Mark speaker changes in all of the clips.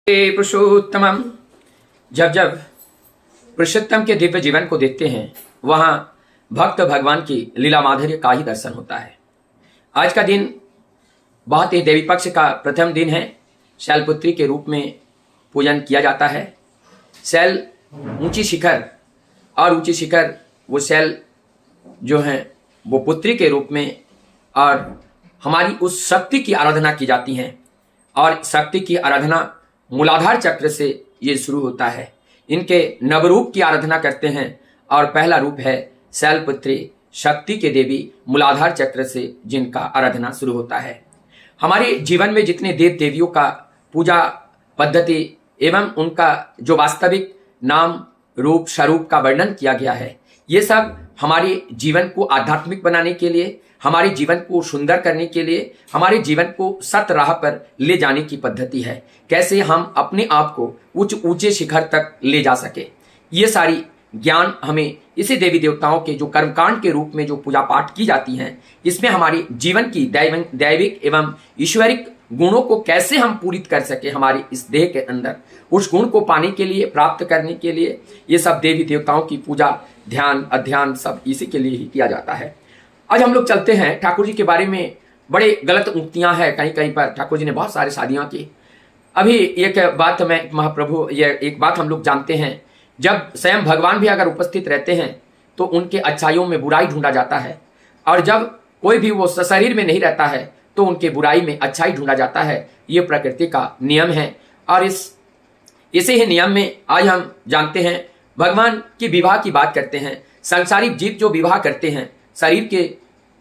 Speaker 1: पुरुषोत्तमम। जब जब पुरुषोत्तम के दिव्य जीवन को देखते हैं वहां भक्त भगवान की लीला माधुर्य का ही दर्शन होता है। आज का दिन बहुत ही देवी पक्ष का प्रथम दिन है। शैलपुत्री के रूप में पूजन किया जाता है। शैल ऊंची शिखर और ऊंची शिखर वो शैल जो है वो पुत्री के रूप में और हमारी उस शक्ति की आराधना की जाती है। और शक्ति की आराधना मूलाधार चक्र से ये शुरू होता है। इनके नवरूप की आराधना करते हैं और पहला रूप है शैलपुत्री शक्ति के देवी मूलाधार चक्र से जिनका आराधना शुरू होता है। हमारे जीवन में जितने देव देवियों का पूजा पद्धति एवं उनका जो वास्तविक नाम रूप स्वरूप का वर्णन किया गया है, ये सब हमारे जीवन को आध्यात्मिक बनाने के लिए, हमारे जीवन को सुंदर करने के लिए, हमारे जीवन को सत राह पर ले जाने की पद्धति है। कैसे हम अपने आप को ऊंचे शिखर तक ले जा सके, ये सारी ज्ञान हमें इसी देवी देवताओं के जो कर्मकांड के रूप में जो पूजा पाठ की जाती हैं, इसमें हमारी जीवन की दैविक एवं ईश्वरिक गुणों को कैसे हम पूरित कर सके, हमारे इस देह के अंदर उस गुण को पाने के लिए, प्राप्त करने के लिए, ये सब देवी देवताओं की पूजा ध्यान अध्ययन सब इसी के लिए ही किया जाता है। आज हम लोग चलते हैं ठाकुर जी के बारे में। बड़े गलत उक्तियां हैं कहीं कहीं पर। ठाकुर जी ने बहुत सारी शादियां की। अभी एक बात मैं महाप्रभु, ये एक बात हम लोग जानते हैं, जब स्वयं भगवान भी अगर उपस्थित रहते हैं तो उनके अच्छाइयों में बुराई ढूंढा जाता है, और जब कोई भी वो शरीर में नहीं रहता है तो उनके बुराई में अच्छाई ढूंढा जाता है। ये प्रकृति का नियम है। और इसी ही नियम में आज हम जानते हैं भगवान की विवाह की बात करते हैं। संसारिक जीव जो विवाह करते हैं शरीर के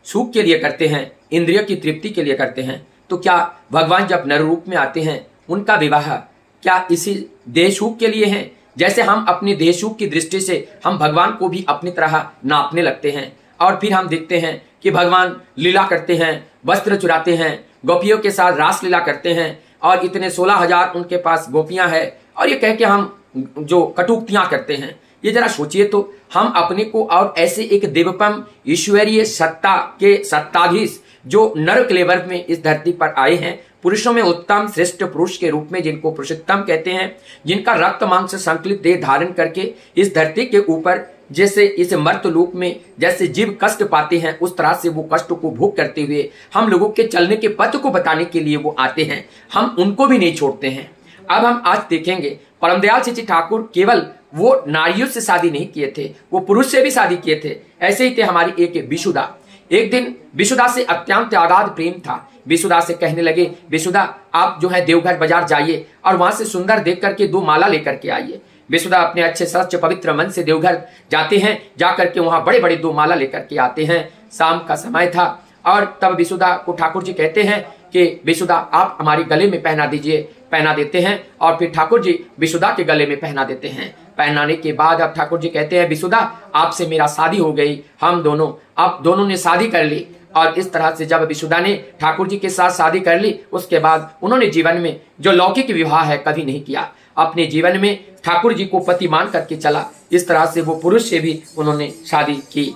Speaker 1: सुख के लिए करते हैं, इंद्रिय की तृप्ति के लिए करते हैं, तो क्या भगवान जब नर रूप में आते हैं उनका विवाह क्या इसी देह सुख के लिए है? जैसे हम अपने देह सुख की दृष्टि से हम भगवान को भी अपनी तरह नापने लगते हैं, और फिर हम देखते हैं कि भगवान लीला करते हैं, वस्त्र चुराते हैं, गोपियों के साथ रास लीला करते हैं, और इतने 16,000 उनके पास गोपियां हैं, और ये कह के हम जो कटुक्तियां करते हैं, ये जरा सोचिए तो हम अपने को और ऐसे एक देवपम ईश्वरीय सत्ता के सत्ताधीश जो नर क्लेवर में इस धरती पर आए हैं, पुरुषों में उत्तम श्रेष्ठ पुरुष के रूप में जिनको पुरुषोत्तम कहते हैं, जिनका रक्त मांस संकलित देह धारण करके इस धरती के ऊपर जैसे इस मर्त्यलोक में जैसे जीव कष्ट पाते हैं उस तरह से वो कष्ट को भोग करते हुए हम लोगों के चलने के पथ को बताने के लिए वो आते हैं। हम उनको भी नहीं छोड़ते हैं। अब हम आज देखेंगे परमदयाल श्री ठाकुर केवल वो नारियों से शादी नहीं किए थे, वो पुरुष से भी शादी किए थे। ऐसे ही थे हमारी एक विशुदा। एक दिन विशुदा से अत्यंत अगाध प्रेम था। विशुदा से कहने लगे, विशुदा आप जो है देवघर बाजार जाइए और वहां से सुंदर देख करके 2 माला लेकर के आइए। विशुदा अपने अच्छे सच्चे पवित्र मन से देवघर जाते हैं, जाकर के वहां बड़े बड़े 2 माला लेकर के आते हैं। शाम का समय था और तब विशुदा को ठाकुर जी कहते हैं कि विशुदा आप हमारे गले में पहना दीजिए। पहना देते हैं और फिर ठाकुर जी विशुदा के गले में पहना देते हैं। पहनाने के बाद अब ठाकुर जी कहते हैं, विशुदा आपसे मेरा शादी हो गई, हम दोनों अब दोनों ने शादी कर ली। और इस तरह से जब विशुदा ने ठाकुर जी के साथ शादी कर ली, उसके बाद उन्होंने जीवन में जो लौकिक विवाह है कभी नहीं किया। अपने जीवन में ठाकुर जी को पति मान करके चला। इस तरह से वो पुरुष से भी उन्होंने शादी की।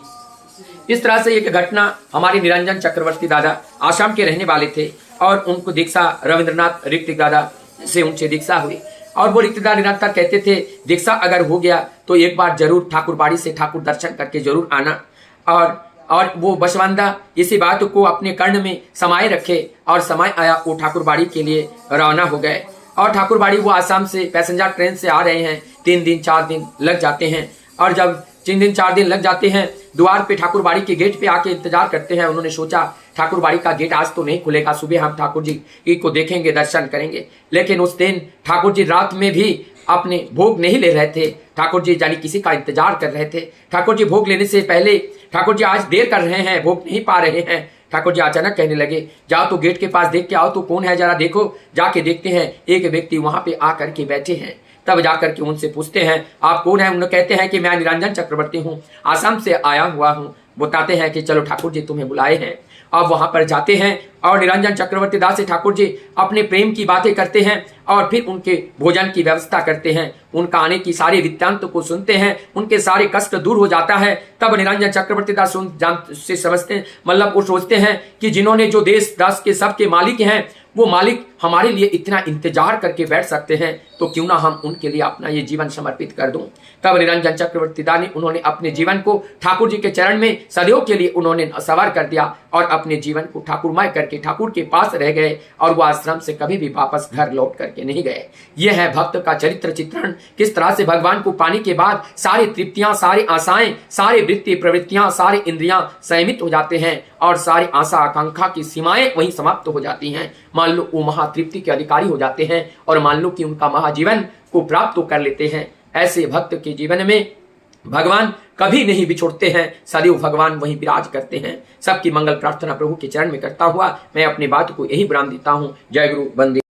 Speaker 1: इस तरह से एक घटना हमारे निरंजन चक्रवर्ती दादा आसाम के रहने वाले थे, और उनको दीक्षा रविंद्रनाथ ऋतिक दादा से उनसे दीक्षा हुई। और वो ऋतिक दादा निरंतर कहते थे, दीक्षा अगर हो गया तो एक बार जरूर ठाकुरबाड़ी से ठाकुर दर्शन करके जरूर आना। और वो बसवंदा इसी बात को अपने कर्ण में समाये रखे, और समय आया वो ठाकुरबाड़ी के लिए रवाना हो गए। और ठाकुरबाड़ी वो आसाम से पैसेंजर ट्रेन से आ रहे हैं। 3 दिन 4 दिन लग जाते हैं, और जब 3 दिन 4 दिन लग जाते हैं, द्वार पे ठाकुरबाड़ी के गेट पे आके इंतजार करते हैं। उन्होंने सोचा ठाकुरबाड़ी का गेट आज तो नहीं खुलेगा, सुबह हम ठाकुर जी को देखेंगे, दर्शन करेंगे। लेकिन उस दिन ठाकुर जी रात में भी अपने भोग नहीं ले रहे थे। ठाकुर जी जानी किसी का इंतजार कर रहे थे। ठाकुर जी भोग लेने से पहले ठाकुर जी आज देर कर रहे हैं, भोग नहीं पा रहे हैं। ठाकुर जी अचानक कहने लगे, जाओ तो गेट के पास देख के आओ तो कौन है, जरा देखो। जाके देखते हैं एक व्यक्ति वहां पे आकर के बैठे हैं। तब जाकर के उनसे पूछते हैं, आप कौन है? उन्होंने कहते हैं कि मैं निरंजन चक्रवर्ती हूँ, आसाम से आया हुआ हूँ। बताते हैं कि चलो ठाकुर जी तुम्हें बुलाए हैं। अब वहां पर जाते हैं और निरंजन चक्रवर्ती दास ठाकुर जी अपने प्रेम की बातें करते हैं और फिर उनके भोजन की व्यवस्था करते हैं, उनका आने की सारे वृत्तांत को सुनते हैं, उनके सारे कष्ट दूर हो जाता है। तब निरंजन चक्रवर्ती दास से समझते हैं, मतलब वो सोचते हैं कि जिन्होंने जो देश दास के सबके मालिक हैं, वो मालिक हमारे लिए इतना इंतजार करके बैठ सकते हैं, तो क्यों ना हम उनके लिए अपना ये जीवन समर्पित कर दूं। तब निरंजन चक्रवर्ती दास ने उन्होंने अपने जीवन को ठाकुर जी के चरण में सदैव के लिए उन्होंने सवार कर दिया और अपने जीवन को ठाकुरमय करके ठाकुर के पास रह गए और वो आश्रम से कभी भी वापस घर लौट करके नहीं गए। यह है भक्त का चरित्र चित्रण, किस तरह से भगवान को पाने के बाद सारी तृप्तियां, सारी आशाएं, सारे वृत्ति प्रवृत्तियां, सारे इंद्रियां संयमित हो जाते हैं और सारी आशा आकांक्षा की सीमाएं वहीं समाप्त हो जाती हैं। मान लो वो महातृप्ति के अधिकारी हो जाते हैं और मान लो कि उनका महाजीवन को प्राप्त तो कर लेते हैं। ऐसे भक्त के जीवन में भगवान कभी नहीं बिछोड़ते हैं, सदैव भगवान वहीं विराज करते हैं। सबकी मंगल प्रार्थना प्रभु के चरण में करता हुआ मैं अपनी बात को यही विराम देता हूं। जय गुरु, वंदे।